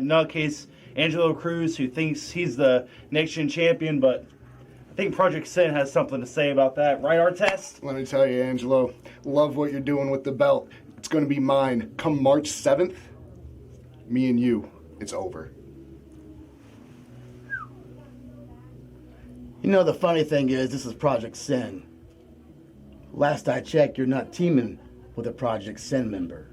nutcase Angelo Cruz, who thinks he's the next-gen champion, but I think Project Sin has something to say about that. Right, Artest? Let me tell you, Angelo, love what you're doing with the belt. It's going to be mine. Come March 7th, me and you, it's over. You know, the funny thing is, this is Project Sin. Last I checked, you're not teaming with a Project Sin member.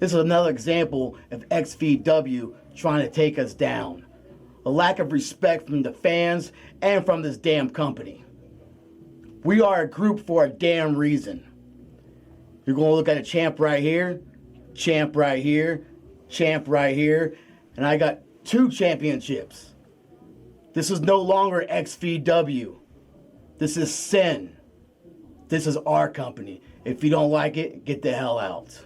This is another example of XVW trying to take us down. A lack of respect from the fans and from this damn company. We are a group for a damn reason. You're going to look at a champ right here, champ right here, champ right here, and I got 2 championships. This is no longer XVW. This is Sin. This is our company. If you don't like it, get the hell out.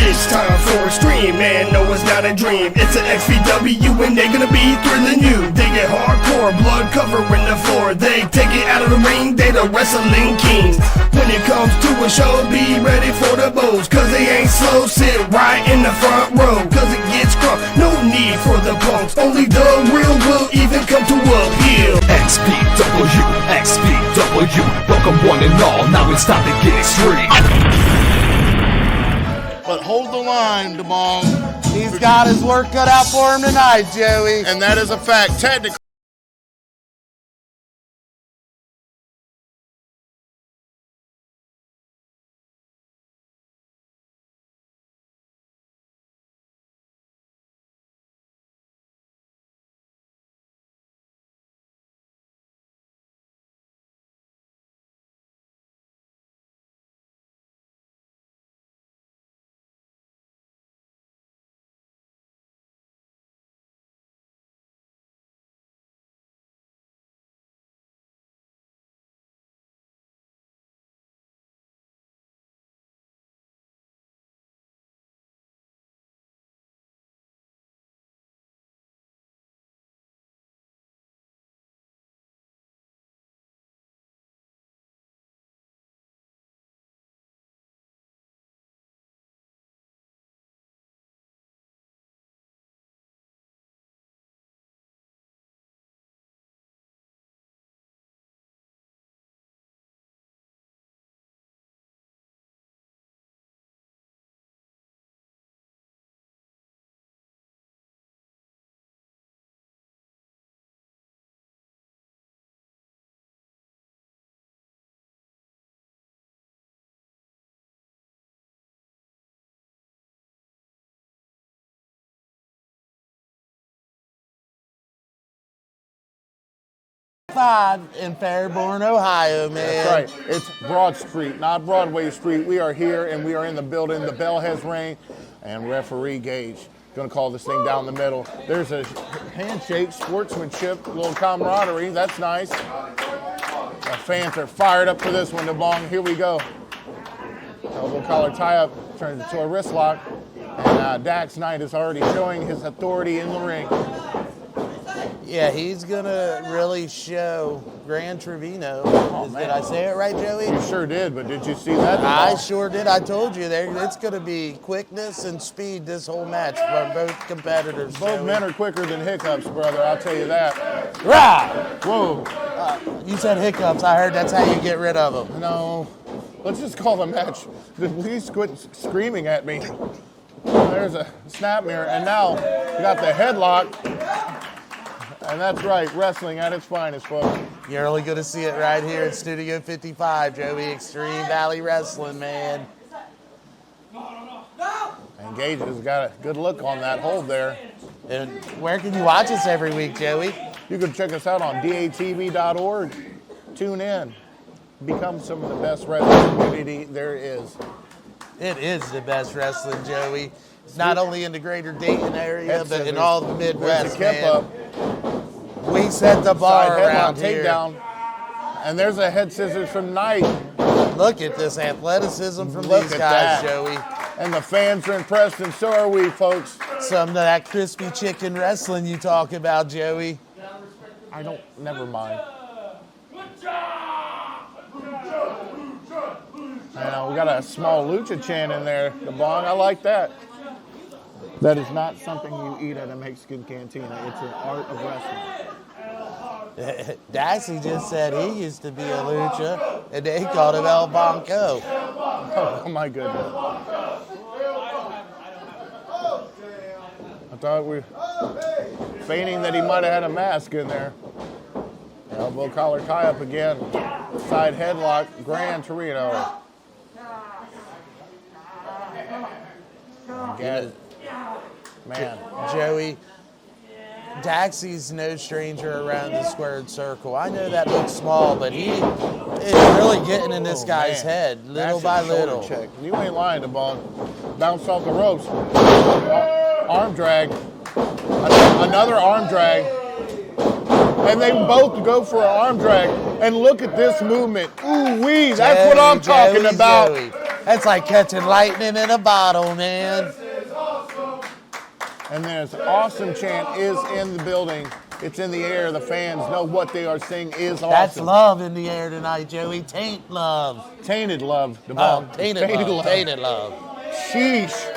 It's time for Xtreme, man, no it's not a dream. It's an XVW and they're gonna be thrilling you. They get hardcore, blood covering the floor. They take it out of the ring, they the wrestling kings. When it comes to a show, be ready for the bows, cause they ain't slow, sit right in the front row, cause it gets crunk. No need for the punks, only the real will even come to appeal. XVW, XVW, welcome one and all, now it's time to get extreme. But hold the line, DeBong. He's got his work cut out for him tonight, Joey. And that is a fact. Technically. In Fairborn, Ohio, man. That's right. It's Broad Street, not Broadway Street. We are here and we are in the building. The bell has rang and referee Gage going to call this thing down the middle. There's a handshake, sportsmanship, a little camaraderie. That's nice. The fans are fired up for this one, DeBong. Here we go. Elbow collar tie-up turns into a wrist lock. And Dax Knight is already showing his authority in the ring. Yeah, he's going to really show Gran Trevino. Did I say it right, Joey? You sure did, but did you see that? I sure did. I told you there. It's going to be quickness and speed this whole match for both competitors. Both men are quicker than hiccups, brother. I'll tell you that. Right. Whoa. You said hiccups. I heard that's how you get rid of them. No. Let's just call the match. Please quit screaming at me. There's a snap mirror, and now you got the headlock. And that's right, wrestling at its finest, folks. You're only going to see it right here at Studio 55, Joey. Extreme Valley Wrestling, man. And Gage has got a good look on that hold there. And where can you watch us every week, Joey? You can check us out on DATV.org. Tune in. Become some of the best wrestling community there is. It is the best wrestling, Joey. Not only in the greater Dayton area, but in all the Midwest, man. Up. We set the bar around here. Takedown. And there's a head scissors from Knight. Look at this athleticism from these guys, Joey. And the fans are impressed, and so are we, folks. Some of that crispy chicken wrestling you talk about, Joey. I don't, never mind. And we got a small lucha chant in there, the bong. I like that. That is not something you eat at a Mexican cantina. It's an art of wrestling. Daxie just said he used to be a lucha, and they called him El Banco. Oh my goodness. I thought we were feigning that he might have had a mask in there. Elbow collar tie up again. Side headlock, Gran Torino. Again. Man. Joey, Daxie's no stranger around the squared circle. I know that looks small, but he is really getting in this guy's head, little by little. Check. You ain't lying, the ball. Bounced off the ropes. Arm drag. Another arm drag. And they both go for an arm drag. And look at this movement. Ooh wee, that's what I'm talking about. Joey. That's like catching lightning in a bottle, man. And this awesome chant is in the building. It's in the air. The fans know what they are saying is awesome. That's love in the air tonight, Joey. Taint love. Tainted love. Tainted love. Tainted love. Sheesh.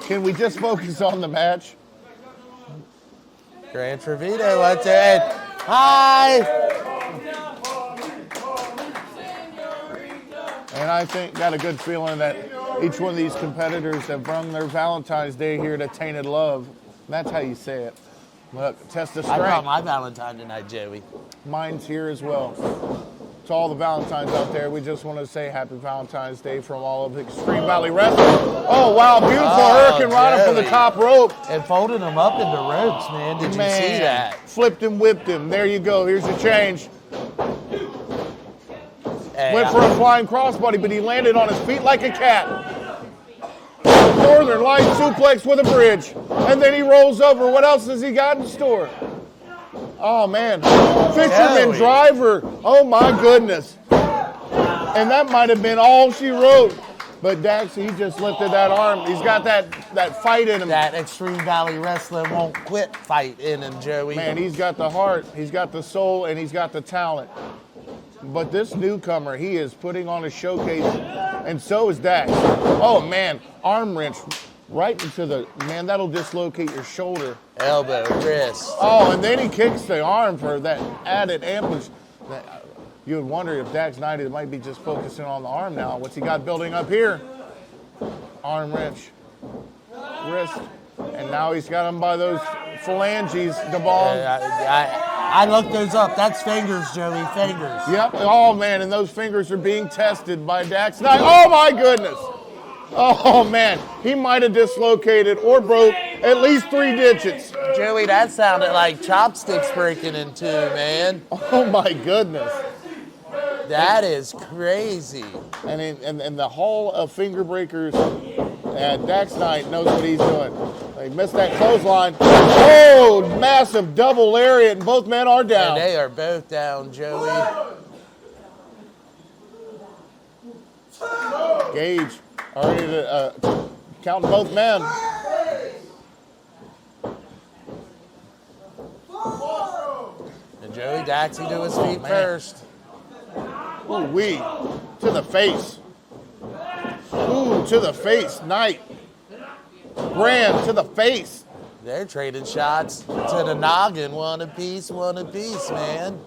Can we just focus on the match? Gran Trevino, what's it? Hi. And I got a good feeling that each one of these competitors have brung their Valentine's Day here to Tainted Love. That's how you say it. Look, test of I brought strength. my Valentine tonight, Joey. Mine's here as well. To all the Valentines out there, we just want to say happy Valentine's Day from all of Xtreme Valley Wrestling. Oh, wow, beautiful Hurricane Rana from the top rope. And folded him up into ropes, man. Did you see that? Flipped him, whipped him. There you go. Here's the change. Hey, Went for a flying crossbody, but he landed on his feet like a cat. Northern Light suplex with a bridge. And then he rolls over. What else has he got in store? Oh, man. Fisherman driver. Oh, my goodness. And that might have been all she wrote. But Dax, he just lifted that arm. He's got that fight in him. That Xtreme Valley Wrestling won't quit fight in him, Joey. Man, he's got the heart, he's got the soul, and he's got the talent. But this newcomer, he is putting on a showcase, and so is Dax. Oh, man, arm wrench right into the, man, that'll dislocate your shoulder. Elbow, wrist. Oh, and then he kicks the arm for that added ambush. You would wonder if Dax Knight might be just focusing on the arm now. What's he got building up here? Arm wrench, wrist, and now he's got him by those phalanges, the ball. I looked those up. That's fingers, Joey, fingers. Yep. Oh, man, and those fingers are being tested by Dax Knight. Oh, my goodness. Oh, man, he might have dislocated or broke at least 3 digits. Joey, that sounded like chopsticks breaking in two, man. Oh, my goodness. That is crazy. And in the Hall of Finger Breakers, Dax Knight knows what he's doing. They missed that clothesline. Oh, massive double lariat, and both men are down. And they are both down, Joey. Gage already counting both men. And Joey Daxie to his feet first. Ooh, wee. To the face. Ooh, to the face. Knight. Grand to the face. They're trading shots to the noggin. One apiece, man.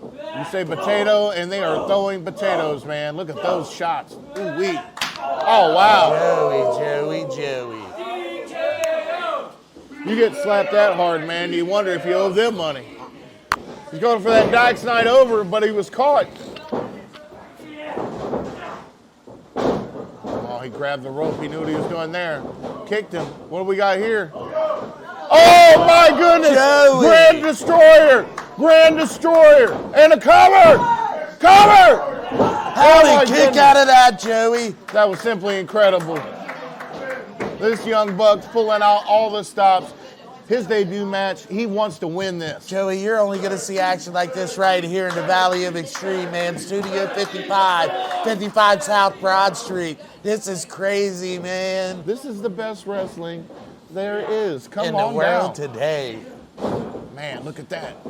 You say potato, and they are throwing potatoes, man. Look at those shots. Ooh, wee. Oh, wow. Joey. You get slapped that hard, man, you wonder if you owe them money. He's going for that Dax Knight over, but he was caught. Oh, he grabbed the rope. He knew what he was doing there. Kicked him. What do we got here? Oh, my goodness. Joey. Grand Destroyer. And a cover. How did he kick out of that, Joey? That was simply incredible. This young buck's pulling out all the stops. His debut match, he wants to win this. Joey, you're only going to see action like this right here in the Valley of Xtreme, man. Studio 55 South Broad Street. This is crazy, man. This is the best wrestling there is. Come in on the world down. today. man, look at that.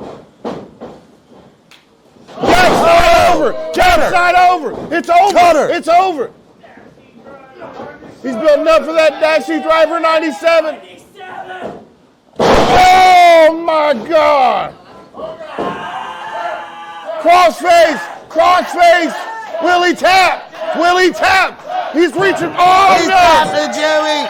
Backside over! Backside over! It's over! Cutter. It's over! He's building up for that Daxi driver 97. Oh my God! Crossface! Willie tap! He's reaching. Oh He's no! tapping, Joey.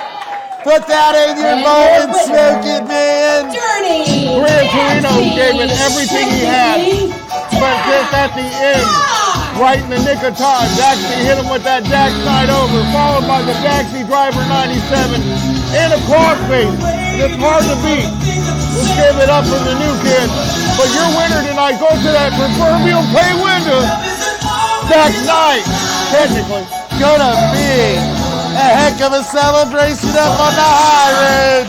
Put that in your bowl and smoke it, man. Gran Torino gave it everything he had, but just at the end, right in the nick of time, Daxi hit him with that Dax side over, followed by the Daxi driver 97 and a crossface. It's hard to beat. Let's give it up for the new kid. But your winner tonight goes to that proverbial pay window. Dax night, technically. Gonna be a heck of a celebration up on the high road.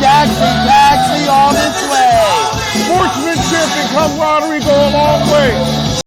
Daxi on its way. Sportsmanship and camaraderie go a long way.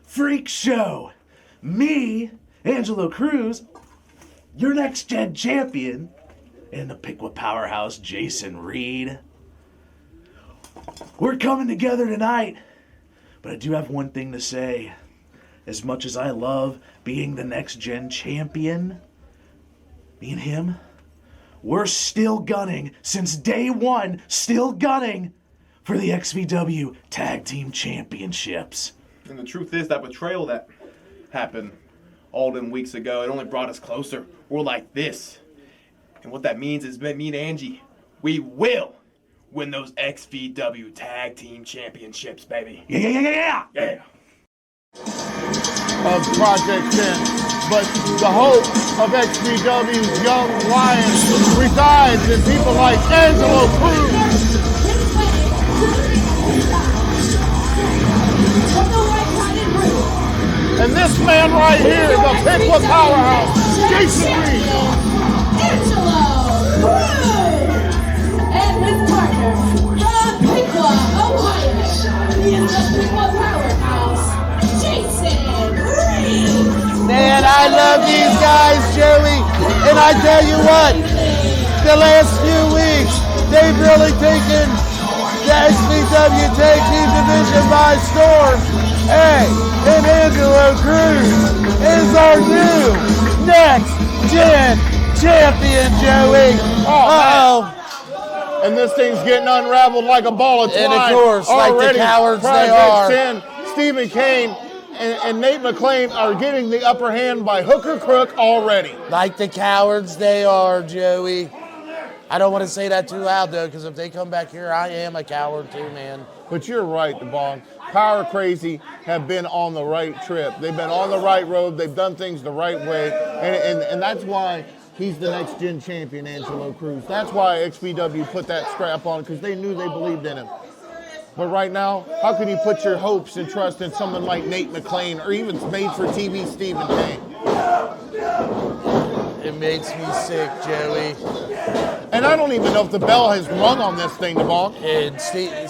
Freak show. Me, Angelo Cruz, your next gen champion, and the Piqua powerhouse Jason Reed. We're coming together tonight, but I do have one thing to say. As much as I love being the next gen champion, me and him, we're still gunning, since day one, still gunning for the XVW Tag Team Championships. And the truth is that betrayal that happened all them weeks ago, it only brought us closer. We're like this. And what that means is me and Angie, we will win those XVW Tag Team Championships, baby. Yeah. Of Project 10. But the hope of XVW's young lions resides in people like Angelo Cruz. And this man right here, the Piqua powerhouse, Jason Reed. Angelo Cruz and his partner from Piqua, Ohio. He is the Piqua powerhouse, Jason Reed. Man, I love these guys, Joey. And I tell you what, the last few weeks, they've really taken the XVW Tag Team Division by storm. Hey, and Angelo Cruz is our new next gen champion, Joey. And this thing's getting unraveled like a ball of twine. And of course, like the cowards they are. Project 10, Stephen Kane and Nate McClain are getting the upper hand by hook or crook already. Like the cowards they are, Joey. I don't want to say that too loud, though, because if they come back here, I am a coward too, man. But you're right, DeBong. Power Crazy have been on the right trip. They've been on the right road. They've done things the right way. And that's why he's the next gen champion, Angelo Cruz. That's why XVW put that strap on, because they knew they believed in him. But right now, how can you put your hopes and trust in someone like Nate McClain or even made-for-TV Stephen Kane? It makes me sick, Joey. And I don't even know if the bell has rung on this thing, DeBong. And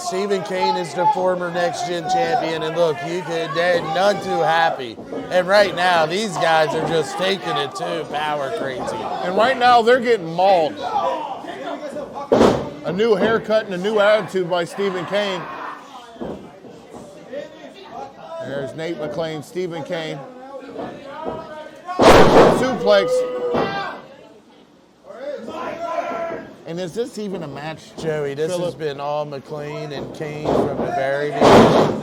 Stephen Kane is the former Next Gen champion, and look, they're none too happy. And right now, these guys are just taking it too power crazy. And right now, they're getting mauled. A new haircut and a new attitude by Stephen Kane. There's Nate McClain, Stephen Kane. Suplex. And is this even a match, Joey? This Phillip? has been all McClain and Kane from the very beginning.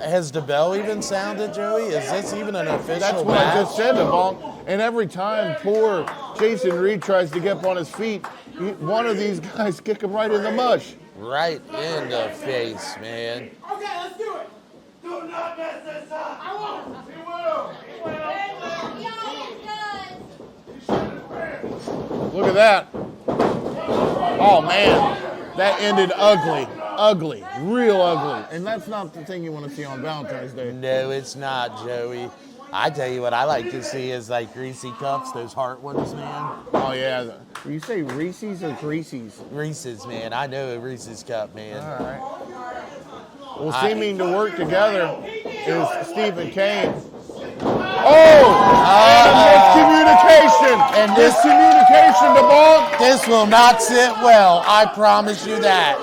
Has the bell even sounded, Joey? Is this even an official That's what match? I just said, DeBong. And every time poor Jason Reed tries to get up on his feet, one of these guys kick him right in the mush. Right in the face, man. Okay, let's do it. Do not mess this up. I won't. He will. Look at that. Oh, man. That ended ugly. Ugly. Real ugly. And that's not the thing you want to see on Valentine's Day. No, it's not, Joey. I tell you what I like to see is like Reese cups, those heart ones, man. Oh, yeah. You say Reese's or Greasy's? Reese's, man. I know a Reese's cup, man. All right. Well, seeming to work together is Stephen Kane. Oh! Miscommunication! And this Miscommunication, DeBong! This will not sit well, I promise you that.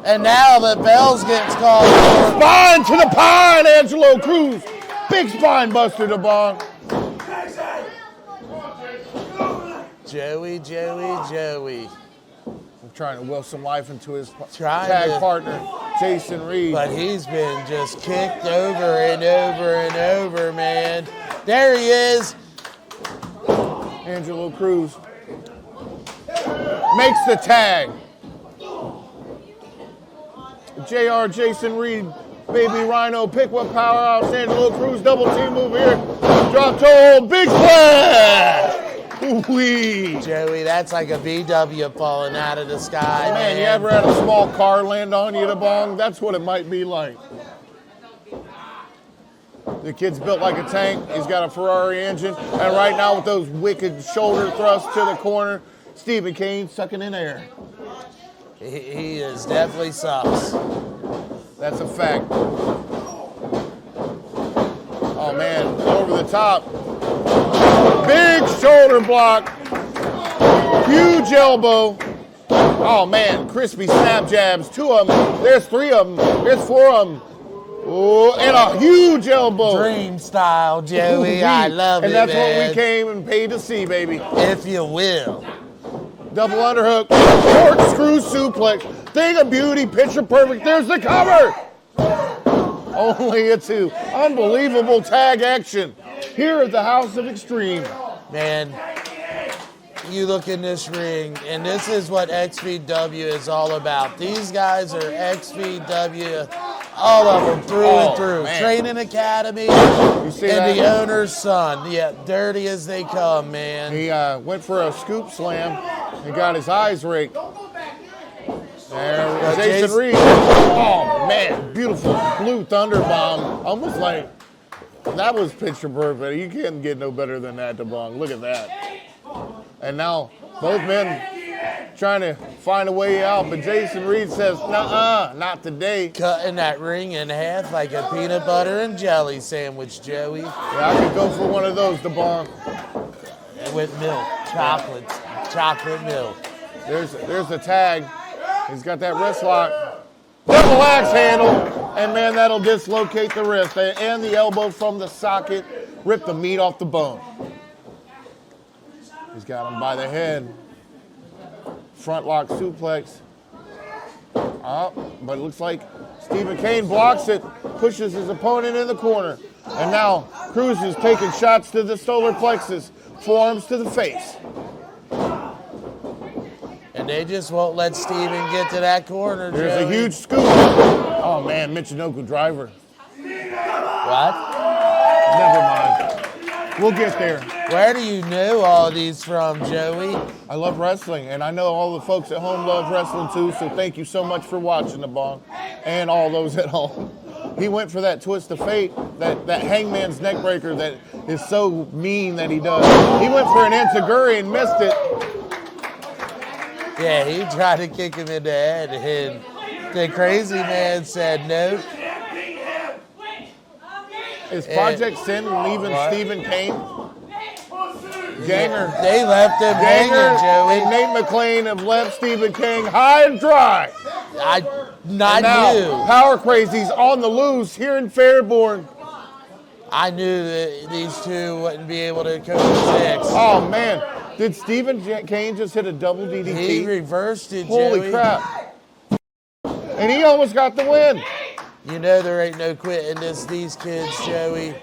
And now the bells gets called. Spine to the pine, Angelo Cruz. Big spine buster, DeBong. Joey. I'm trying to will some life into his Trying tag to. partner, Jason Reed. But he's been just kicked over and over and over, man. There he is. Angelo Cruz makes the tag. JR, Jason Reed, Baby Rhino, pick what powerhouse, Angelo Cruz, double team move here. Drop toe, big splash! Wee. Joey, that's like a VW falling out of the sky, man. Man, you ever had a small car land on you, DeBong? That's what it might be like. The kid's built like a tank. He's got a Ferrari engine. And right now with those wicked shoulder thrusts to the corner, Stephen Kane sucking in air. He is definitely sucks. That's a fact. Oh, man, over the top. Big shoulder block. Huge elbow. Oh, man, crispy snap jabs. 2 of them. There's 3 of them. There's 4 of them. Oh, and a huge elbow. Dream style, Joey. I love and it, that's man. what we came and paid to see, baby. If you will. Double underhook. Corkscrew suplex. Thing of beauty. Picture perfect. There's the cover. Only a 2. Unbelievable tag action here at the House of Extreme. Man, you look in this ring, and this is what XVW is all about. These guys are XVW, all of them through and through. Man. Training academy You see and that? the owner's son. Yeah, dirty as they come, man. He went for a scoop slam and got his eyes raked. There, Jason Reed. Oh, man, beautiful blue thunder bomb. Almost like that was picture perfect. You can't get no better than that, DeBong. Look at that. And now both men trying to find a way out, but Jason Reed says, nuh-uh, not today. Cutting that ring in half like a peanut butter and jelly sandwich, Joey. Yeah, I could go for one of those, DeBong. With milk, chocolate milk. There's the tag. He's got that wrist lock. Double axe handle. And, man, that'll dislocate the wrist and the elbow from the socket. Rip the meat off the bone. He's got him by the head. Front lock suplex. But it looks like Stephen Kane blocks it, pushes his opponent in the corner. And now Cruz is taking shots to the solar plexus, forearms to the face. And they just won't let Steven get to that corner, There's Joey. a huge scoop. Oh, man, Michinoku driver. What? Never mind. We'll get there. Where do you know all these from, Joey? I love wrestling, and I know all the folks at home love wrestling too, so thank you so much for watching, DeBong, and all those at home. He went for that twist of fate, that hangman's neck breaker that is so mean that he does. He went for an enziguri and missed it. Yeah, he tried to kick him in the head, and the crazy man said no. Is Project Sin leaving Stephen Kane? Ganger. They left him hanging, And Joey. Nate McClain have left Stephen King high and dry. Not Now, you. Power Crazy's on the loose here in Fairborn. I knew that these two wouldn't be able to coexist. Oh, man. Did Stephen Kane just hit a double DDT? He reversed it, Holy Joey. crap. And he almost got the win. You know there ain't no quitting these kids, Joey.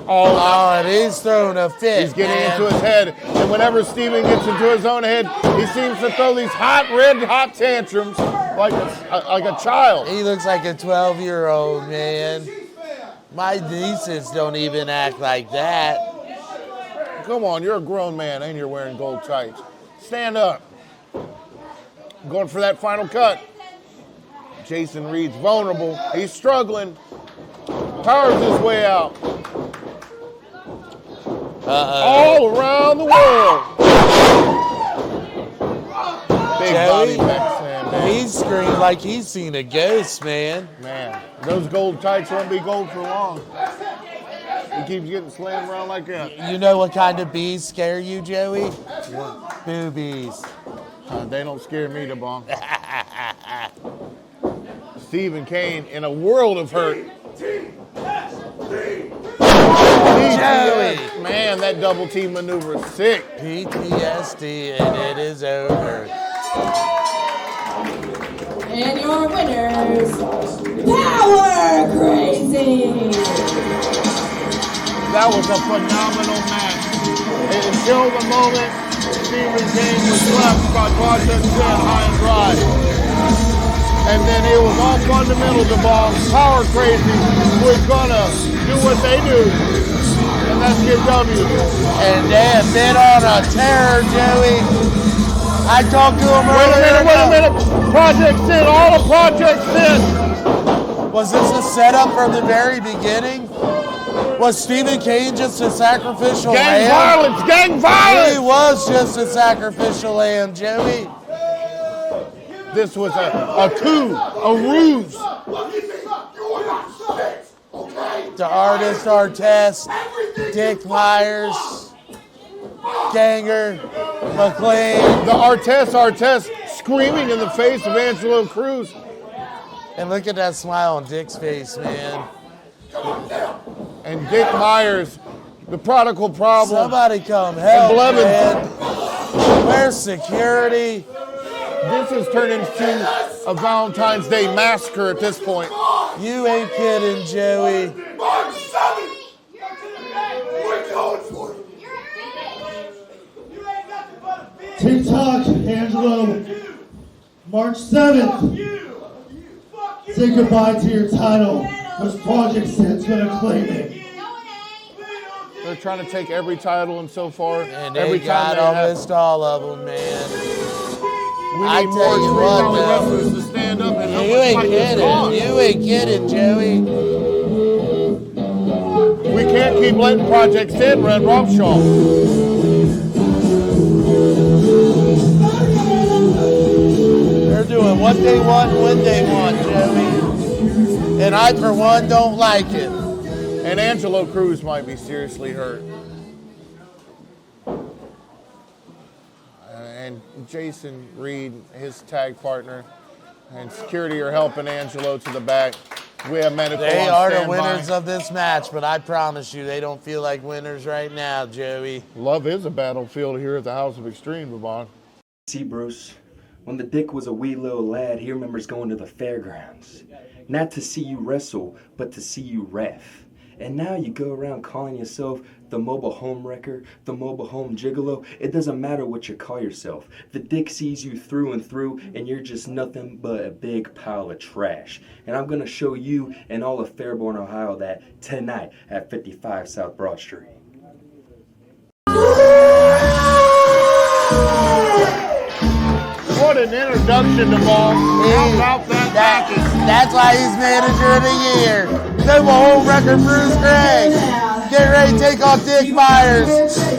And he's throwing a fit. He's getting man. into his head. And whenever Steven gets into his own head, he seems to throw these hot tantrums like a child. He looks like a 12-year-old, man. My nieces don't even act like that. Come on, you're a grown man and you're wearing gold tights. Stand up. Going for that final cut. Jason Reed's vulnerable. He's struggling. Powers his way out. All around the world. Big body backsand, man. He screamed like he's seen a ghost, man. Man, those gold tights won't be gold for long. He keeps getting slammed around like that. You know what kind of bees scare you, Joey? What? Boobies. They don't scare me, the bomb. Stephen Kane in a world of hurt. PTSD. Man, that double team maneuver is sick. PTSD, and it is over. And your winners, Power Crazy! That was a phenomenal match. Until the moment Stephen Kane was left by Project Sin high and dry. And then it was all fundamental to Power Crazy was gonna do what they do. And that's get W. And they have been on a terror, Joey. I talked to him earlier. Wait a minute. Project Sin, all of Project Sin. Was this a setup from the very beginning? Was Stephen Kane just a sacrificial lamb? Gang violence! He was just a sacrificial lamb, Joey. This was a coup, a ruse. The artist, Artest, Dick Myers, Ganger, McLean. The Artest screaming in the face of Angelo Cruz. And look at that smile on Dick's face, man. And Dick Myers, the prodigal problem. Somebody come help, man. Where's security? This has turned into a Valentine's Day massacre at this point. You ain't kidding, Joey. March 7th! We're going for it! TikTok, Angelo. March 7th. Say goodbye to your title, because Project Sin's gonna claim it. They're trying to take every title and so far. And every they got time almost all of them, man. we I need more tell you Extreme what, Valley man. wrestlers to stand up and help You us ain't fight this kidding. cause. You ain't kidding, Joey. We can't keep letting Project Sin run roughshod. They're doing what they want when they want, Joey. And I, for one, don't like it. And Angelo Cruz might be seriously hurt. And Jason Reed, his tag partner, and security are helping Angelo to the back. We have medical They on are the standby. winners of this match, but I promise you, they don't feel like winners right now, Joey. Love is a battlefield here at the House of Extreme, Vaughn. See, Bruce, when the Dick was a wee little lad, he remembers going to the fairgrounds. Not to see you wrestle, but to see you ref. And now you go around calling yourself the mobile home wrecker, the mobile home gigolo. It doesn't matter what you call yourself. The Dick sees you through and through, and you're just nothing but a big pile of trash. And I'm going to show you and all of Fairborn, Ohio that tonight at 55 South Broad Street. What an introduction to Vaughn. How about that package? That's why he's manager of the year. Mobile home wrecker Bruce Gray. Get ready to take on Dick Myers.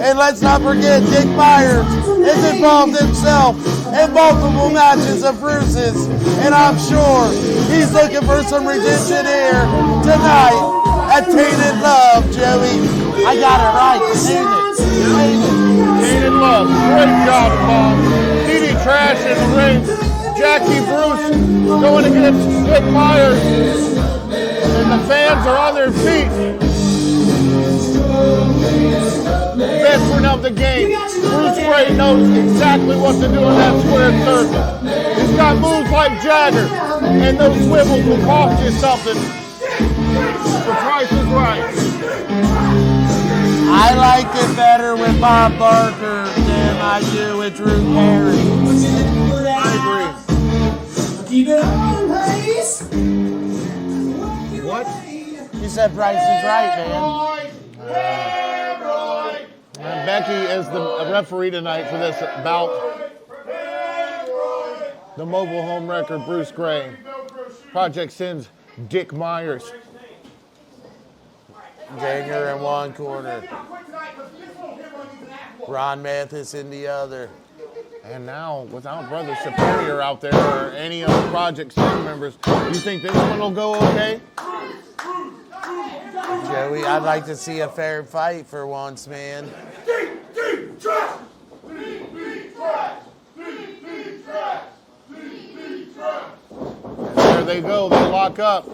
And let's not forget, Dick Myers is involved himself in multiple matches of Bruce's. And I'm sure he's looking for some redemption here tonight at Tainted Love, Joey. I got it right. Tainted Love. Great job, Vaughn. DD Trash in the ring. Jackie Bruce going against Dick Myers. And the fans are on their feet. Veteran of the game, Bruce Gray knows exactly what to do in that square circle. He's got moves like Jagger, and those swivels will cost you something. The price is right. I like it better with Bob Barker than I do with Drew Carey. I agree. Keep it on, Price. What? You said Price is right, man. And Becky is the referee tonight for this bout. The mobile home record, Bruce Gray. Project Sin's Dick Myers. Junior in one corner. Ron Mathis in the other. And now, without Brother Superior out there or any of the Project Sin members, you think this one will go okay? Joey, I'd like to see a fair fight for once, man. And there they go, they lock up.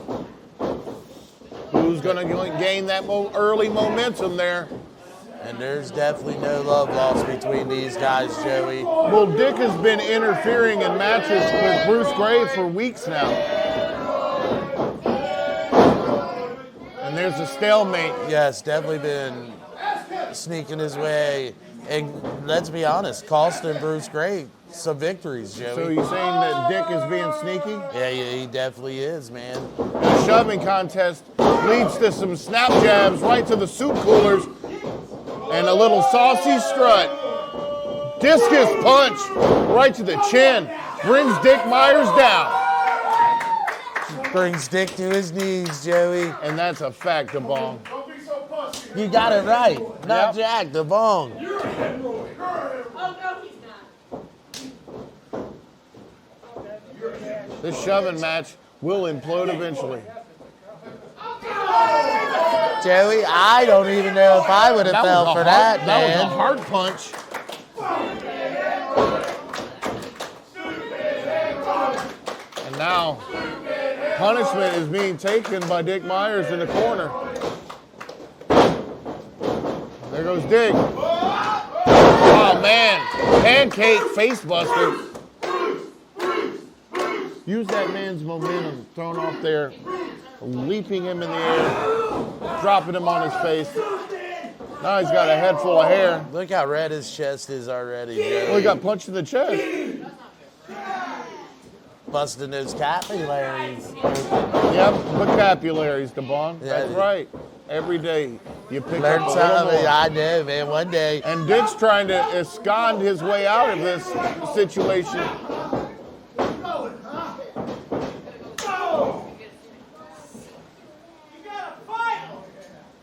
Who's going to gain that early momentum there? And there's definitely no love lost between these guys, Joey. Well, Dick has been interfering in matches with Bruce Gray for weeks now. And there's a stalemate. Yes, definitely been sneaking his way. And let's be honest, costing Bruce Gray some victories, Joey. So you're saying that Dick is being sneaky? Yeah, he definitely is, man. The shoving contest leads to some snap jabs right to the soup coolers and a little saucy strut. Discus punch right to the chin. Brings Dick Myers down. Brings Dick to his knees, Joey. And that's a fact, DeBong. You got it right. Not Jack, DeBong. This shoving match will implode eventually. Joey, I don't even know if I would have fell for that, man. That was a hard punch. And now, punishment is being taken by Dick Myers in the corner. There goes Dick. Oh, man. Pancake face buster. Use that man's momentum thrown off there, leaping him in the air, dropping him on his face. Now he's got a head full of hair. Look how red his chest is already, Joey. Well, he got punched in the chest. Busting those capillaries. Yep, vocabularies, DeBon. Yeah. That's right. Every day you pick Learn up a little something. more. I know, man. One day. And Dick's trying to escond his way out of this situation.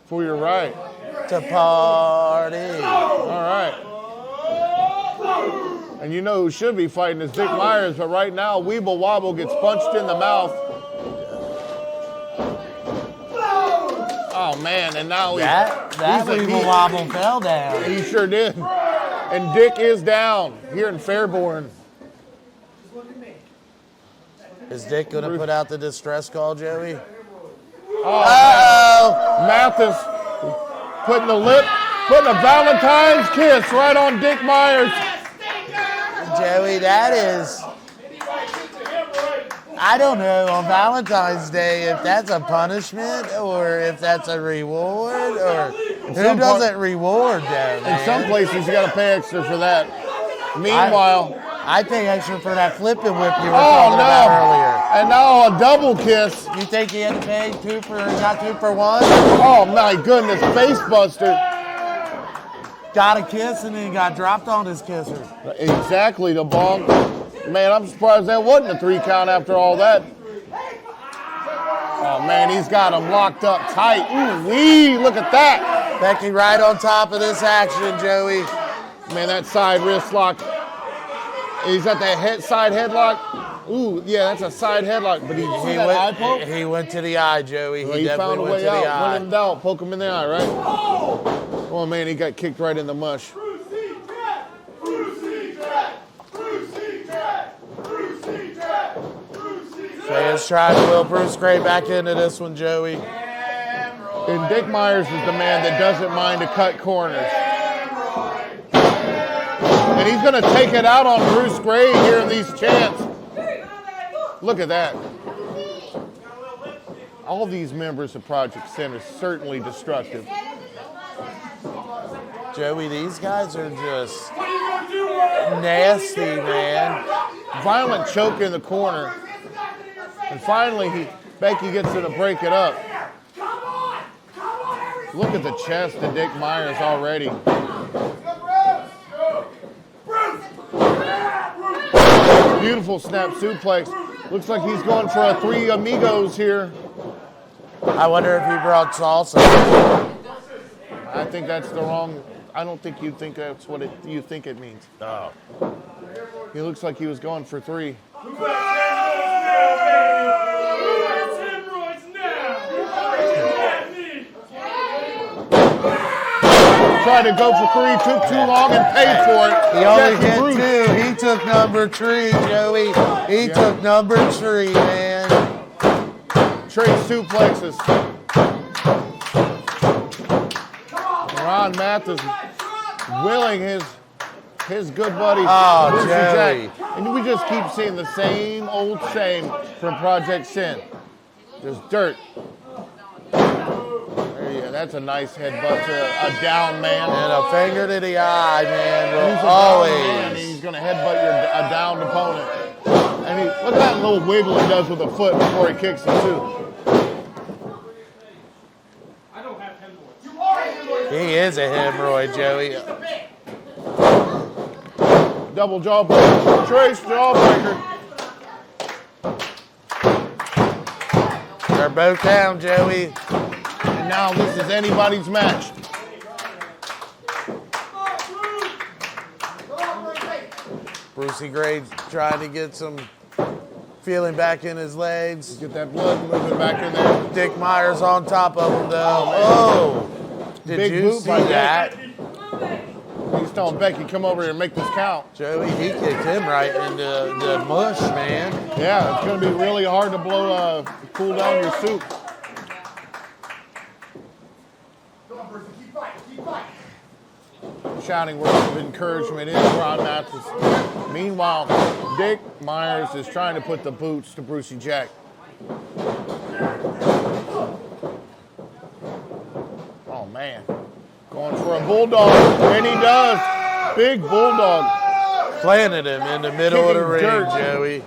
For your right. To party. All right. And you know who should be fighting is Dick Myers, but right now Weeble Wobble gets punched in the mouth. Oh man, and now that Weeble Wobble fell down. He sure did. And Dick is down here in Fairborn. Is Dick going to put out the distress call, Joey? Oh, Mathis putting a Valentine's kiss right on Dick Myers. Joey, that is, I don't know on Valentine's Day if that's a punishment or if that's a reward or who doesn't reward that, man? In some places you got to pay extra for that. Meanwhile, I pay extra for that flipping whip you were talking about earlier. And now a double kiss. You think he had to pay got 2 for 1? Oh my goodness, face buster. Got a kiss and then got dropped on his kisser. Exactly, the ball. Man, I'm surprised that wasn't a 3 count after all that. Oh man, he's got him locked up tight. Ooh wee, look at that. Becky right on top of this action, Joey. Man, that side wrist lock. He's at that side headlock. Ooh, yeah, that's a side headlock. But he went to the eye, Joey. Well, he found a way out. When in doubt, poke him in the eye, right? Oh man, he got kicked right in the mush. Fans trying to will Bruce Gray back into this one, Joey. And Dick Myers is the man that doesn't mind to cut corners. And he's going to take it out on Bruce Gray here in these chants. Look at that. All these members of Project Sin are certainly destructive. Joey, these guys are just nasty, man. Violent choke in the corner. And finally, Becky gets her to break it up. Look at the chest of Dick Myers already. Beautiful snap suplex. Looks like he's going for a three amigos here. I wonder if he brought salsa. I think that's the wrong. I don't think you think that's what you think it means. Oh. He looks like he was going for three. Tried to go for three, took too long and paid for it. He only hit two. He took number 3, Joey. He took number 3, man. Trade suplexes. Ron Mathis willing his good buddy. Oh, Brucey Joey. Jack. And we just keep seeing the same old same from Project Sin. Just dirt. There you go. That's a nice headbutt to a down man. And a finger to the eye, man. He's Will always. He's going to headbutt a downed opponent. And look at that little wiggle he does with a foot before he kicks it too. He is a hemorrhoid, Joey. Double jawbreaker. Trace jawbreaker. They're both down, Joey. And now this is anybody's match. Brucey Gray trying to get some feeling back in his legs. Get that blood moving back in there. Dick Myers on top of him, though. Oh! Did Big you boot see by that? He's telling Becky, come over here and make this count. Joey, he kicked him right into the mush, man. Yeah, it's going to be really hard to cool down your soup. Shouting words of encouragement in Ron Mathis. Meanwhile, Dick Myers is trying to put the boots to Brucey Jack. Oh, man. Going for a bulldog, and he does. Big bulldog. Planted him in the middle of the ring, Kicking Joey.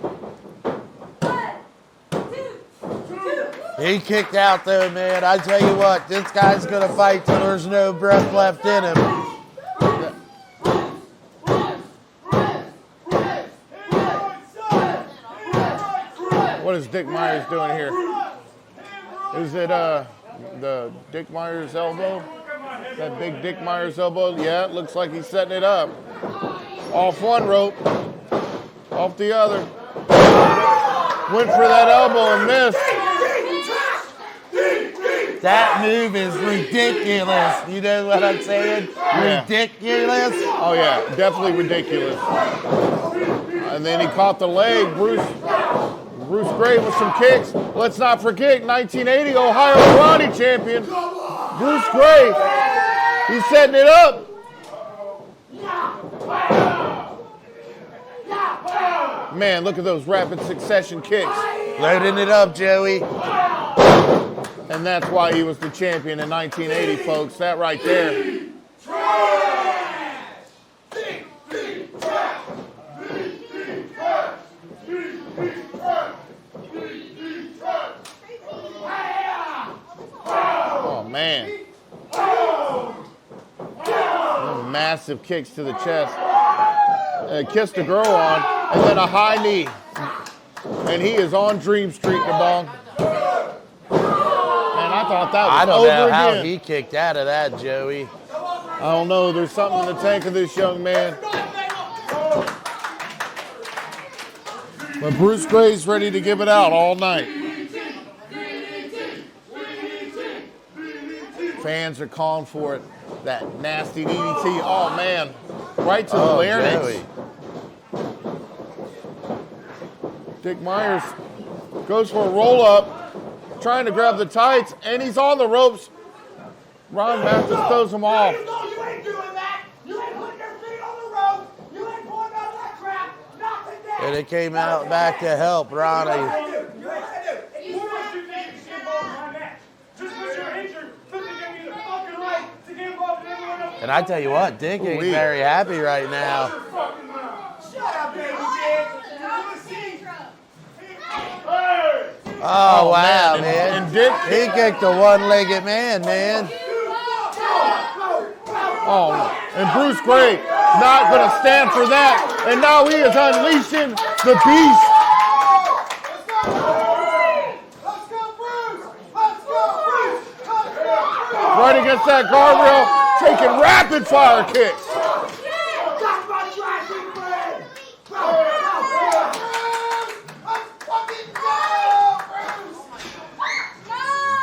He kicked out, though, man. I tell you what, this guy's going to fight till there's no breath left in him. What is Dick Myers doing here? Is it the Dick Myers elbow? That big Dick Myers elbow? Yeah, it looks like he's setting it up. Off one rope, off the other. Went for that elbow and missed. That move is ridiculous. You know what I'm saying? Yeah. Ridiculous. Oh yeah, definitely ridiculous. And then he caught the leg. Bruce Gray with some kicks. Let's not forget, 1980 Ohio Karate champion, Bruce Gray. He's setting it up. Man, look at those rapid succession kicks. Loading it up, Joey. And that's why he was the champion in 1980, folks. That right there. Oh, man. Massive kicks to the chest. Kissed the girl on, and then a high knee. And he is on Dream Street, DeBong. Man, I thought that was I don't over know how again. he kicked out of that, Joey. I don't know. There's something in the tank of this young man. But Bruce Gray's ready to give it out all night. Fans are calling for it. That nasty DDT. Oh, man. Right to the larynx. Joey. Dick Myers goes for a roll-up. Trying to grab the tights, and he's on the ropes. Ron Mathis throws him off. You ain't doing that. You ain't putting your feet on the rope. You ain't pulling out that crap. Not today. And it came out back to help Ronnie. And I tell you what, Dick ain't very happy right now. Shut up, baby Dick. Oh, wow, man. And Dick, he kicked a one-legged man, man. Oh, and Bruce Gray not going to stand for that. And now he is unleashing the beast. Right against that guardrail, taking rapid fire kicks.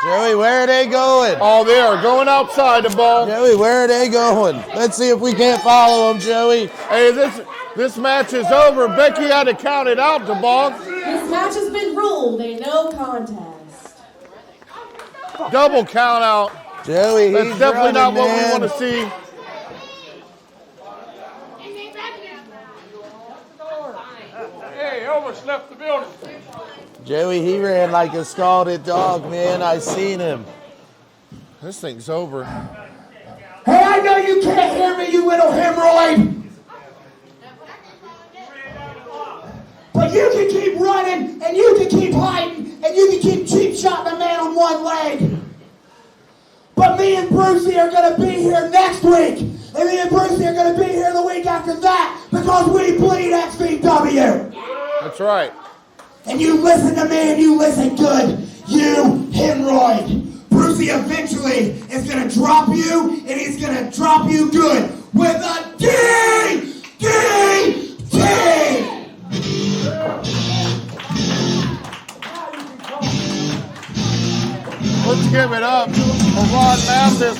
Joey, where are they going? Oh, they are going outside the ball. Joey, where are they going? Let's see if we can't follow them, Joey. Hey, this match is over. Becky had to count it out, the ball. This match has been ruled a no contest. Double count out. Joey, that's he's definitely not running, what we man. want to see. Hey, overslept the building. Joey, he ran like a scalded dog, man. I seen him. This thing's over. Hey, I know you can't hear me, you little hemorrhoid. But you can keep running, and you can keep hiding, and you can keep cheap shotting a man on one leg. But me and Brucey are going to be here next week. And me and Brucey are going to be here the week after that because we bleed XVW. That's right. And you listen to me and you listen good. You hemorrhoid. Brucey eventually is going to drop you, and he's going to drop you good with a DDT. Let's give it up for Ron Mathis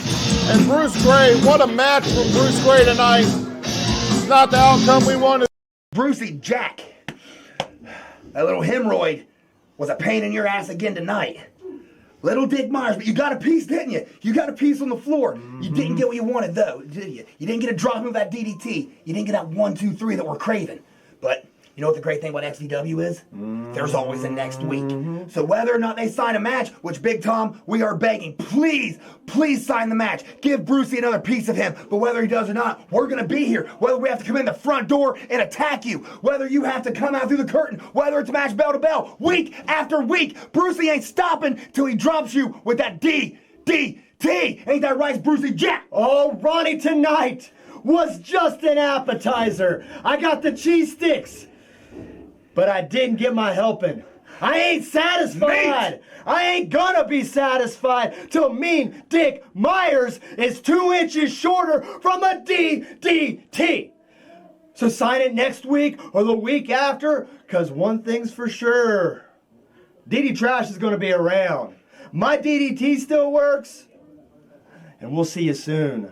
and Bruce Gray. What a match from Bruce Gray tonight. It's not the outcome we wanted. Brucey Jack, that little hemorrhoid was a pain in your ass again tonight. Little Dick Myers, but you got a piece, didn't you? You got a piece on the floor. You didn't get what you wanted, though, did you? You didn't get a drop of that DDT. You didn't get that 1, 2, 3 that we're craving. But you know what the great thing about XVW is? There's always a next week. So whether or not they sign a match, which Big Tom, we are begging, please sign the match. Give Brucey another piece of him. But whether he does or not, we're going to be here. Whether we have to come in the front door and attack you, whether you have to come out through the curtain, whether it's a match bell to bell, week after week, Brucey ain't stopping till he drops you with that DDT. Ain't that right, Brucey Jack? Oh, Ronnie, tonight was just an appetizer. I got the cheese sticks, but I didn't get my helping. I ain't satisfied. I ain't gonna be satisfied till Mean Dick Myers is 2 inches shorter from a DDT. So sign it next week or the week after, because one thing's for sure. DD Trash is gonna be around. My DDT still works, and we'll see you soon,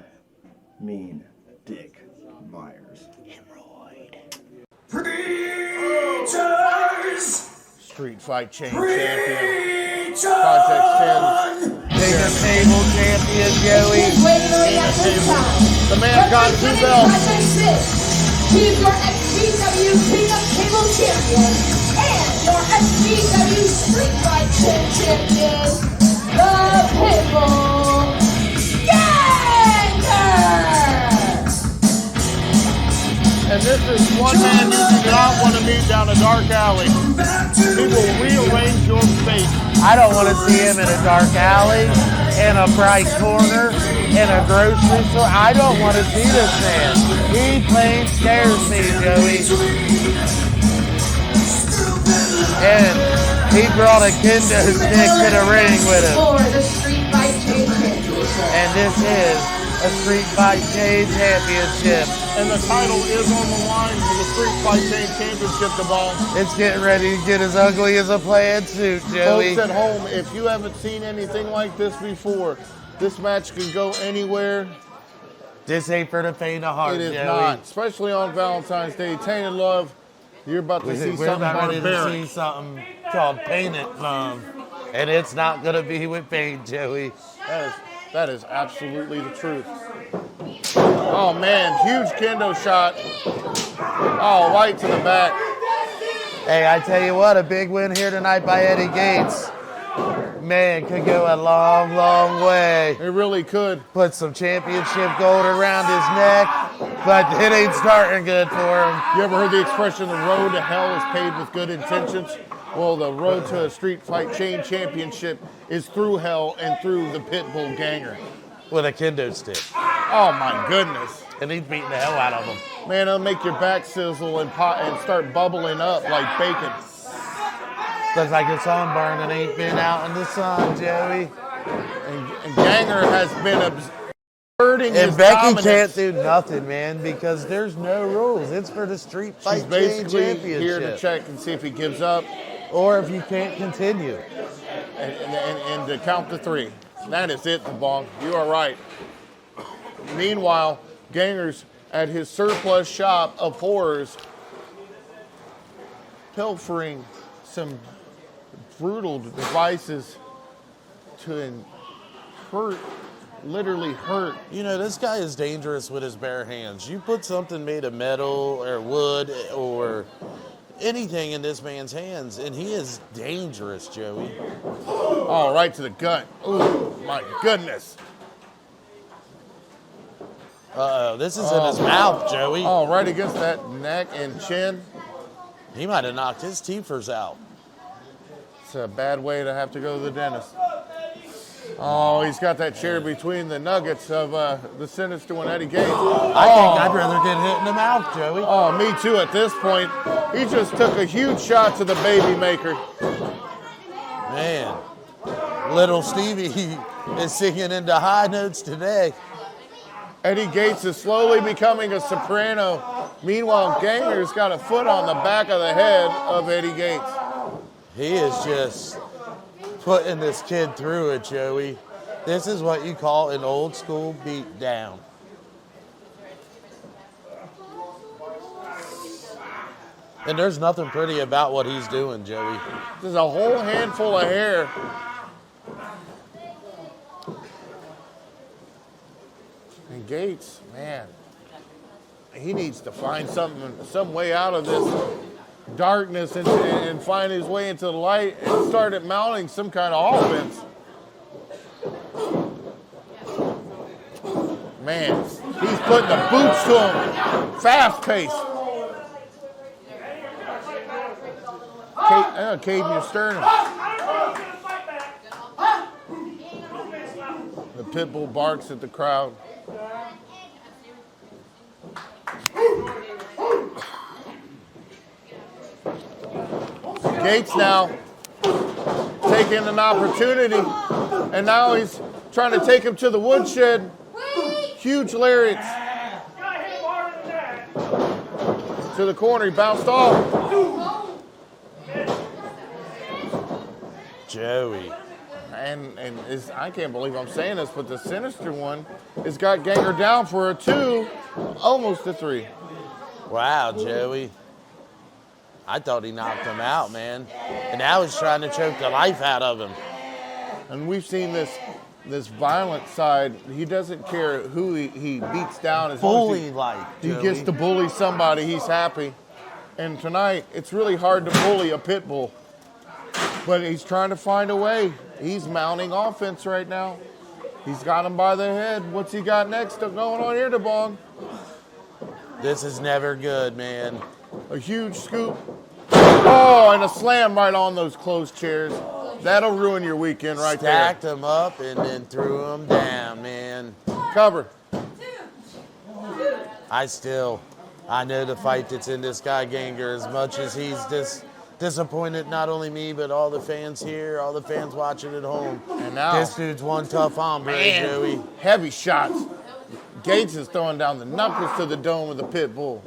Mean Dick Myers. Preachers! Street Fight Chain Champion. Project 10. Bigger table champion, Joey. The man got 2 belts. He's your XVW King of Cable Champion and your XVW Street Fight Champion, the Pitbull Ganger! And this is one man you do not want to meet down a dark alley. He will rearrange your face. I don't want to see him in a dark alley, in a bright corner, in a grocery store. I don't want to see this man. He plain scares me, Joey. And he brought a kendo stick to the ring with him. For the Street Fight Championship. And this is a Street Fight Chain Championship. And the title is on the line for the Street Fight Chain Championship, the ball. It's getting ready to get as ugly as a plaid suit, Joey. Folks at home, if you haven't seen anything like this before, this match can go anywhere. This ain't for the faint of heart, It is Joey. not, especially on Valentine's Day. Tainted Love, you're about to see We're something about ready to barbaric. see something called Painted Plum. And it's not going to be with paint, Joey. That is absolutely the truth. Oh man, huge kendo shot. Oh, right to the back. Hey, I tell you what, a big win here tonight by Eddie Gates. Man, could go a long, long way. It really could. Put some championship gold around his neck, but it ain't starting good for him. You ever heard the expression, the road to hell is paved with good intentions? Well, the road to a Street Fight Chain Championship is through hell and through the Pitbull Ganger. With a kendo stick. Oh my goodness. And he's beating the hell out of him. Man, it'll make your back sizzle and start bubbling up like bacon. Looks like your sunburn and ain't been out in the sun, Joey. And Ganger has been asserting his And Becky dominance. can't do nothing, man, because there's no rules. It's for the Street Fight She's basically Championship. here to check and see if he gives up. Or if you can't continue. And to count to 3. That is it, the bong. You are right. Meanwhile, Ganger's at his surplus shop of horrors, pilfering some brutal devices to literally hurt. You know, this guy is dangerous with his bare hands. You put something made of metal or wood or anything in this man's hands, and he is dangerous, Joey. Oh, right to the gut. Oh, my goodness. Uh-oh, this is in his mouth, Joey. Oh, right against that neck and chin. He might have knocked his teethers out. It's a bad way to have to go to the dentist. Oh, he's got that chair between the nuggets of the Sinister One, Eddie Gates. I think I'd rather get hit in the mouth, Joey. Oh, me too at this point. He just took a huge shot to the baby maker. Man, little Stevie is singing into high notes today. Eddie Gates is slowly becoming a soprano. Meanwhile, Ganger's got a foot on the back of the head of Eddie Gates. He is just putting this kid through it, Joey. This is what you call an old school beat down. And there's nothing pretty about what he's doing, Joey. There's a whole handful of hair. And Gates, man, he needs to find some way out of this darkness and find his way into the light and start mounting some kind of offense. Man, he's putting the boots to him. Fast pace. Caving your sternum. The pit bull barks at the crowd. Gates now taking an opportunity, and now he's trying to take him to the woodshed. Huge lariats. To the corner, he bounced off. Joey. And I can't believe I'm saying this, but the Sinister One has got Ganger down for a 2, almost a 3. Wow, Joey. I thought he knocked him out, man. And now he's trying to choke the life out of him. And we've seen this violent side. He doesn't care who he beats down. As Bully long as like he gets to bully somebody, he's happy. And tonight, it's really hard to bully a pit bull. But he's trying to find a way. He's mounting offense right now. He's got him by the head. What's he got next going on here, DeBong? This is never good, man. A huge scoop. Oh, and a slam right on those closed chairs. That'll ruin your weekend right there. Stacked him up and then threw him down, man. Cover. I know the fight that's in this guy, Ganger, as much as he's disappointed not only me, but all the fans here, all the fans watching at home. And now, this dude's one tough hombre, Joey. Heavy shots. Gates is throwing down the knuckles to the dome of the pit bull.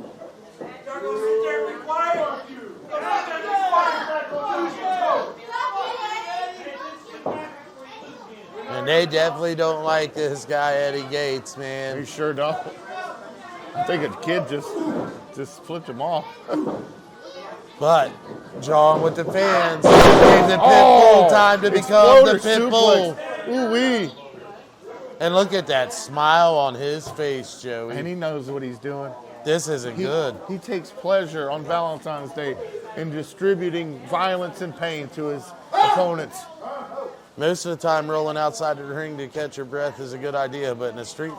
And they definitely don't like this guy, Eddie Gates, man. They sure don't. I think a kid just flipped him off. But John with the fans gave the pit bull time to become the pit bull. Ooh-wee. And look at that smile on his face, Joey. And he knows what he's doing. This isn't good. He takes pleasure on Valentine's Day in distributing violence and pain to his opponents. Most of the time, rolling outside the ring to catch your breath is a good idea, but in a street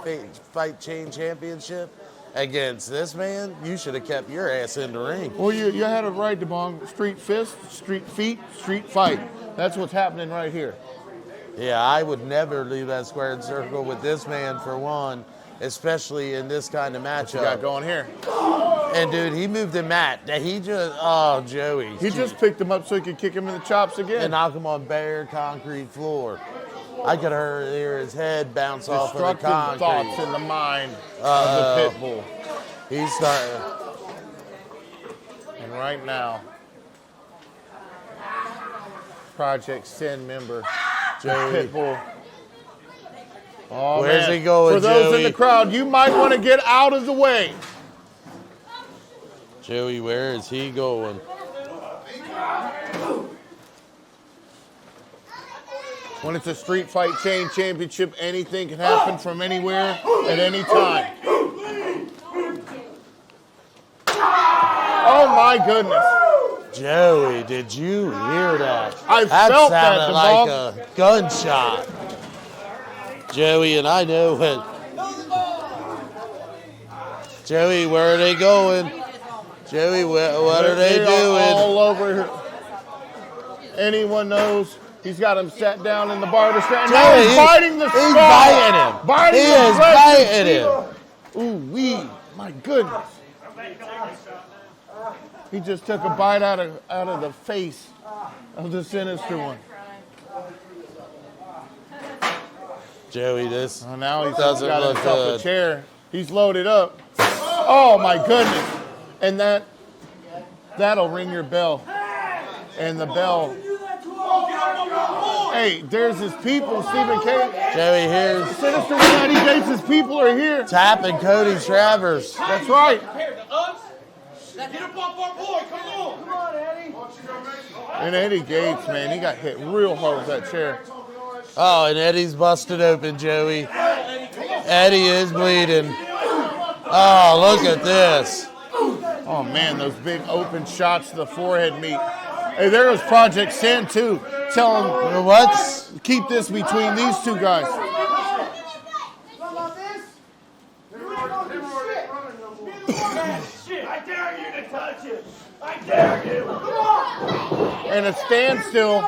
fight chain championship against this man, you should have kept your ass in the ring. Well, you had it right, DeBong. Street fist, street feet, street fight. That's what's happening right here. Yeah, I would never leave that squared circle with this man for one. especially in this kind of matchup. What you got going here? And dude, he moved the mat. He just, oh, Joey. He just picked him up so he could kick him in the chops again. And knock him on bare concrete floor. I could hear his head bounce off of the concrete. Thoughts in the mind of the pit bull. He's starting. And right now, Project Sin member, Joey. pit bull. Oh, Where's man. he going, For those Joey? in the crowd, you might want to get out of the way. Joey, where is he going? When it's a street fight chain championship, anything can happen from anywhere at any time. Oh my goodness. Joey, did you hear that? I that felt that, sounded like a gunshot. Joey, and I know what. Joey, where are they going? Joey, what are they doing? All over here. Anyone knows? He's got him sat down in the barber stand. Now he's biting the skull. He's biting him. Biting He the is flesh. biting him. Ooh wee, my goodness. He just took a bite out of the face of the sinister one. Joey, this now he's doesn't got look himself good. a chair. He's loaded up. Oh my goodness. And that'll ring your bell. And the bell. Hey, there's his people, Stephen K. Joey, here's Sinister One Gates, his people are here. tapping Cody Travers. That's right. Get up off our boy, come on! Come on, Eddie! And Eddie Gates, man, he got hit real hard with that chair. Oh, and Eddie's busted open, Joey. Eddie is bleeding. Oh, look at this. Oh, man, those big open shots to the forehead meet. Hey, there was Project Sin, too. Tell him, what? Keep this between these two guys. I dare you to touch it! I dare you! And a standstill,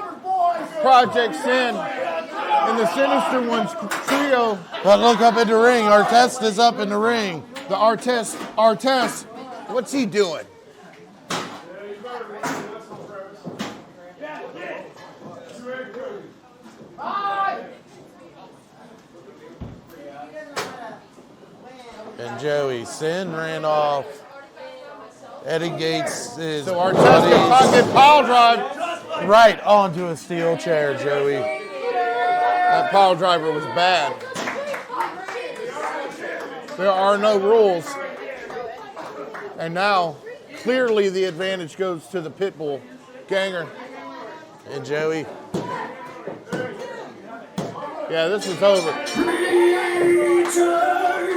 Project Sin and the Sinister Ones trio. But look up in the ring. Artest is up in the ring. The Artest, what's he doing? And Joey, Sin ran off. Eddie Gates is So Artest pocket pile drive. right onto a steel chair, Joey. That pile driver was bad. There are no rules. And now, clearly the advantage goes to the Pitbull Ganger. And Joey. Yeah, this is over.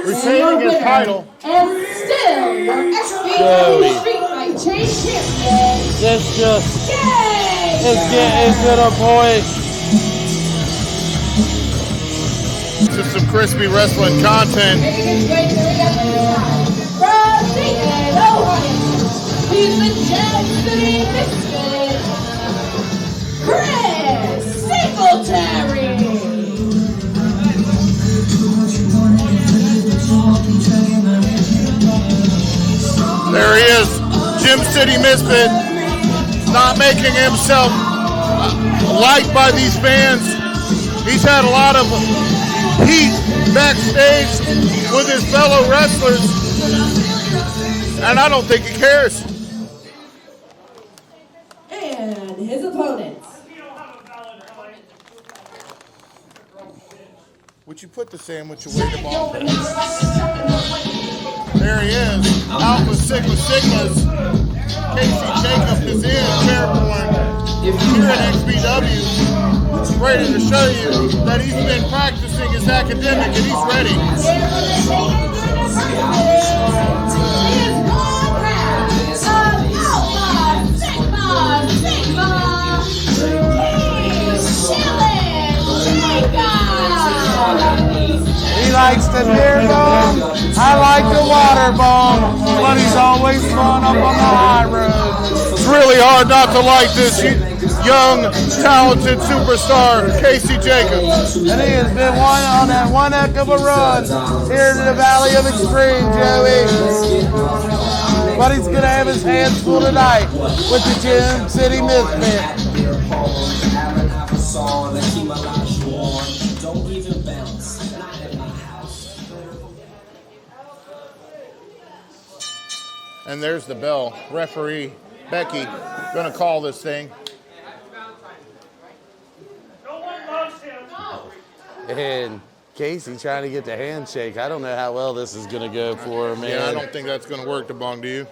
Retaining his title. And still your SBW Joey. Street Fight Chain Champion. This just Yay! is getting to the point. Just some crispy wrestling content. From Dayton, Ohio, he's the Jazz City Biscuit, Chris Singletary. There he is, Gym City Misfit, not making himself liked by these fans. He's had a lot of heat backstage with his fellow wrestlers, and I don't think he cares. And his opponents. Would you put the sandwich away the ball? There he is, Alpha Sigma Sigmas. Casey Jacob is in Fairborn here at XBW, ready to show you that he's been practicing his academic and he's ready. He likes the beer bomb. I like the water bomb. Everybody's always fun up on the high road. It's really hard not to like this young, talented superstar, Casey Jacobs. And he has been on that one heck of a run here to the Valley of Xtreme, Joey. But he's going to have his hands full tonight with the Gym City Misfit. And there's the bell. Referee Becky going to call this thing. And Casey trying to get the handshake. I don't know how well this is going to go for him, man. Yeah, I don't think that's going to work, DeBong, do you?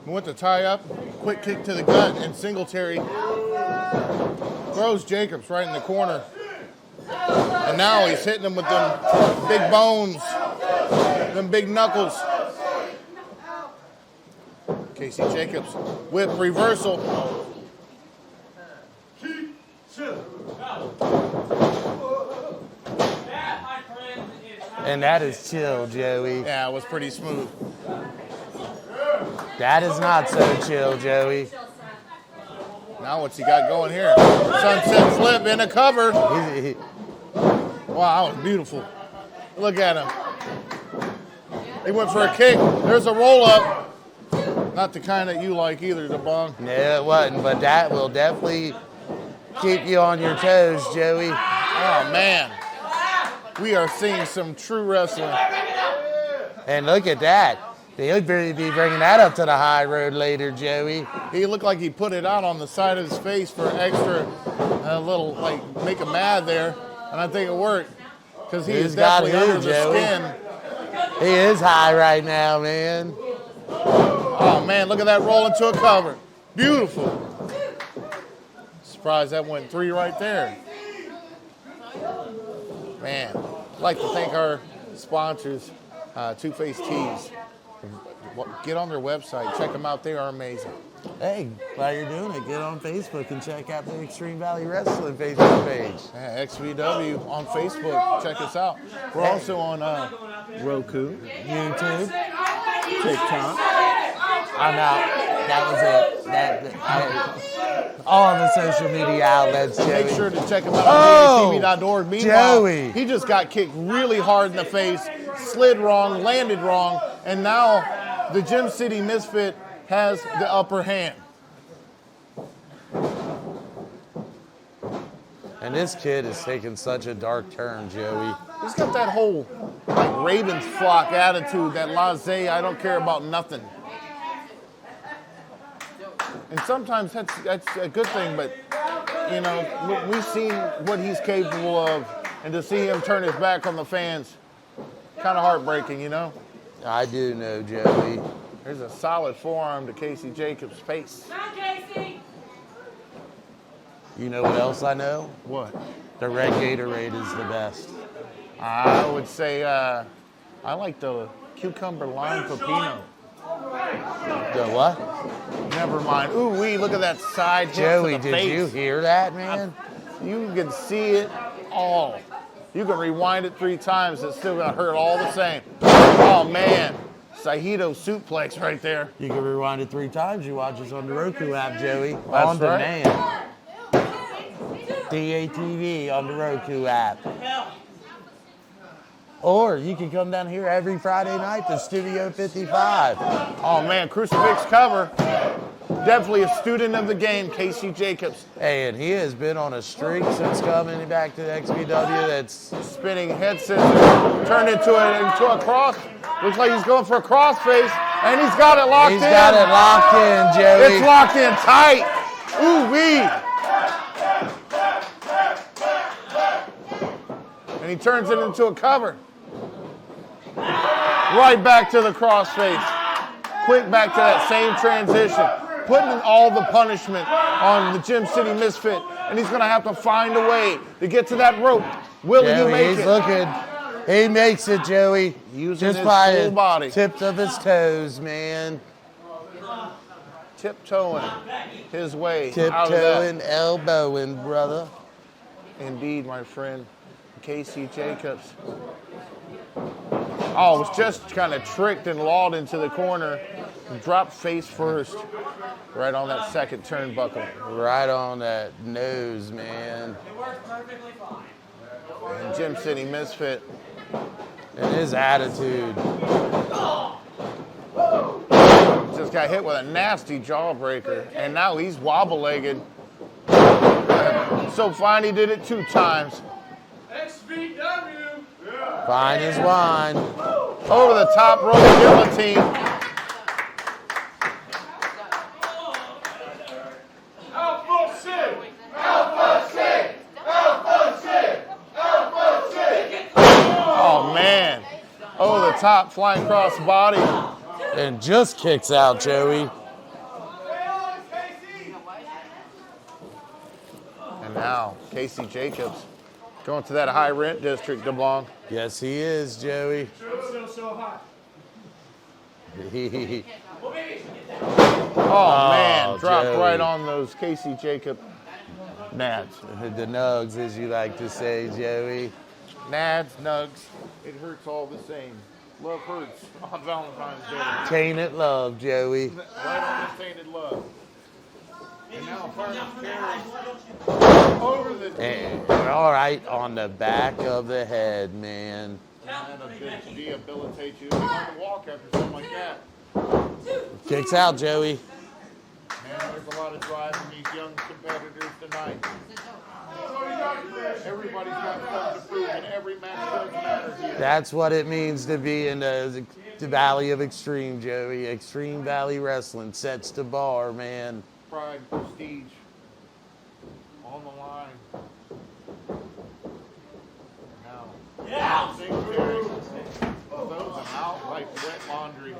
Went to tie up, quick kick to the gut, and Singletary throws Jacobs right in the corner. And now he's hitting him with them big bones, them big knuckles. Casey Jacobs whip reversal. And that is chill, Joey. Yeah, it was pretty smooth. That is not so chill, Joey. Now what's he got going here? Sunset flip in a cover. Wow, that was beautiful. Look at him. He went for a kick. There's a roll up. Not the kind that you like either, DeBong. No, it wasn't, but that will definitely keep you on your toes, Joey. Oh, man. We are seeing some true wrestling. And look at that. They'll be bringing that up to the high road later, Joey. He looked like he put it out on the side of his face for extra, little, like, make him mad there. And I think it worked. Because he is definitely under the skin. He is high right now, man. Oh, man, look at that roll into a cover. Beautiful. Surprised that went 3 right there. Man, I'd like to thank our sponsors, Two Face Tees. Get on their website. Check them out. They are amazing. Hey, while you're doing it, get on Facebook and check out the Extreme Valley Wrestling Facebook page. Yeah, XVW on Facebook. Check us out. We're also on Roku, YouTube, TikTok. I'm out. That was it. All the social media outlets, Joey. Make sure to check him out on DATV.org. Meanwhile, Joey. he just got kicked really hard in the face, slid wrong, landed wrong, and now the Gym City Misfit has the upper hand. And this kid is taking such a dark turn, Joey. He's got that whole like Ravens flock attitude, that laissez, I don't care about nothing. And sometimes that's a good thing, but you know, we've seen what he's capable of, and to see him turn his back on the fans, kind of heartbreaking, you know? I do know, Joey. There's a solid forearm to Casey Jacobs' face. Come on, Casey. You know what else I know? What? The red Gatorade is the best. I would say I like the cucumber lime pepino. The what? Never mind. Ooh, wee, look at that side hit Joey, to the did face. you hear that, man? You can see it all. You can rewind it 3 times, it's still gonna hurt all the same. Oh man, Sahido suplex right there. You can rewind it 3 times. You watch us on the Roku app, Joey. That's on right. demand. DATV on the Roku app. Or you can come down here every Friday night to Studio 55. Oh man, crucifix cover. Definitely a student of the game, Casey Jacobs. Hey, and he has been on a streak since coming back to the XPW. That's spinning head scissors, turned into a cross. Looks like he's going for a crossface, and he's got it locked in. He's got it locked in, Joey. It's locked in tight. Ooh wee. And he turns it into a cover. Right back to the crossface. Quick back to that same transition. Putting all the punishment on the Gym City Misfit. And he's going to have to find a way to get to that rope. Will he make he's it? looking. He makes it, Joey. Using just his by full the body. tips of his toes, man. tiptoeing his way out of that. Tiptoeing, elbowing, brother. Indeed, my friend, Casey Jacobs. Oh, was just kind of tricked and lulled into the corner. Dropped face first, right on that second turnbuckle. Right on that nose, man. It works perfectly fine. And Gym City Misfit. And his attitude. Just got hit with a nasty jawbreaker, and now he's wobble-legged. So fine, he did it 2 times. XVW. Fine as wine. Over the top rope guillotine. Alpha Sig. Alpha Sig. Alpha Sig. Alpha Sig. Oh, man. Over the top, flying cross body. And just kicks out, Joey. And now, Casey Jacobs going to that high rent district, DeBlanc. Yes, he is, Joey. So hot. Oh, man, dropped Joey. right on those Casey Jacob nads. The nugs, as you like to say, Joey. Nads, nugs, it hurts all the same. Love hurts on Valentine's Day. Tainted love, Joey. Right on this tainted love. And now Farmer over the And, all right, on the back of the head, man. that'll debilitate you. It's hard to walk after something like that. Kicks out, Joey. Man, there's a lot of drive in these young competitors tonight. Everybody's got something to prove, and every match does matter here. That's what it means to be in the Valley of Extreme, Joey. Extreme Valley Wrestling sets the bar, man. Pride, prestige, on the line. Now, Singletary throws them out like wet laundry.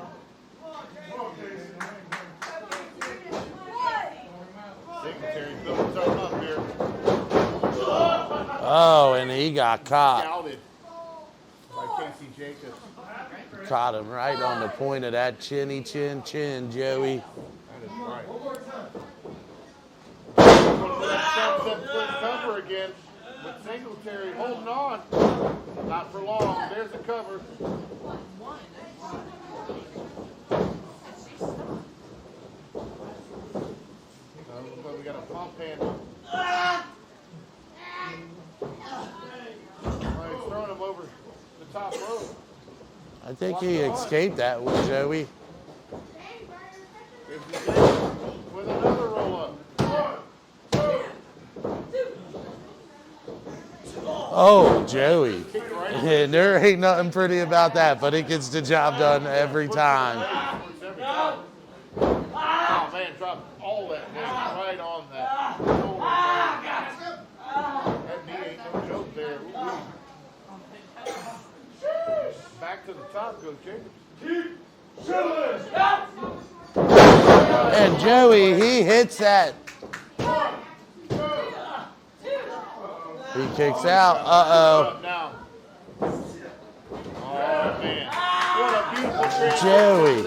Singletary builds something up here. Oh, and he got caught. Scouted by Casey Jacobs. Caught him right on the point of that chinny chin, Joey. That is right. Sunset flip cover again with Singletary holding on. Not for long. There's the cover. Looks like we got a pump handle. He's throwing him over the top rope. I think he escaped that one, Joey. With another roll up. Oh, Joey. And there ain't nothing pretty about that, but it gets the job done every time. Oh man, dropped all that weight right on that shoulder. That knee ain't no joke there. Back to the top goes Jacobs. And Joey, he hits that. He kicks out. Uh-oh. Oh man, what a beautiful Joey.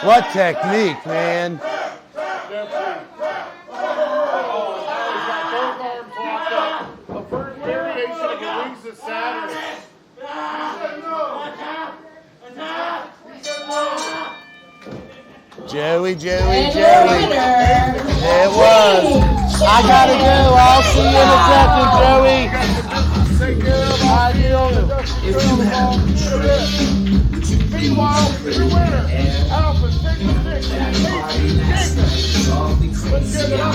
What technique, man. A first variation of the Wings of Saturn. Joey. It was. I gotta go. I'll see you in a second, Joey. If you have meanwhile, your winner, Alpha 66, let's get it up.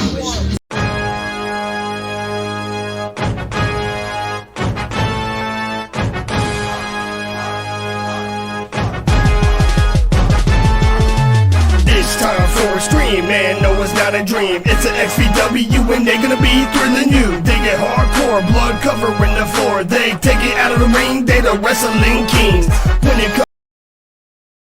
It's time for Xtreme, man, no it's not a dream. It's an XVW and they're gonna be thrilling you. They get hardcore, blood covering the floor. They take it out of the ring, they the wrestling kings. When it comes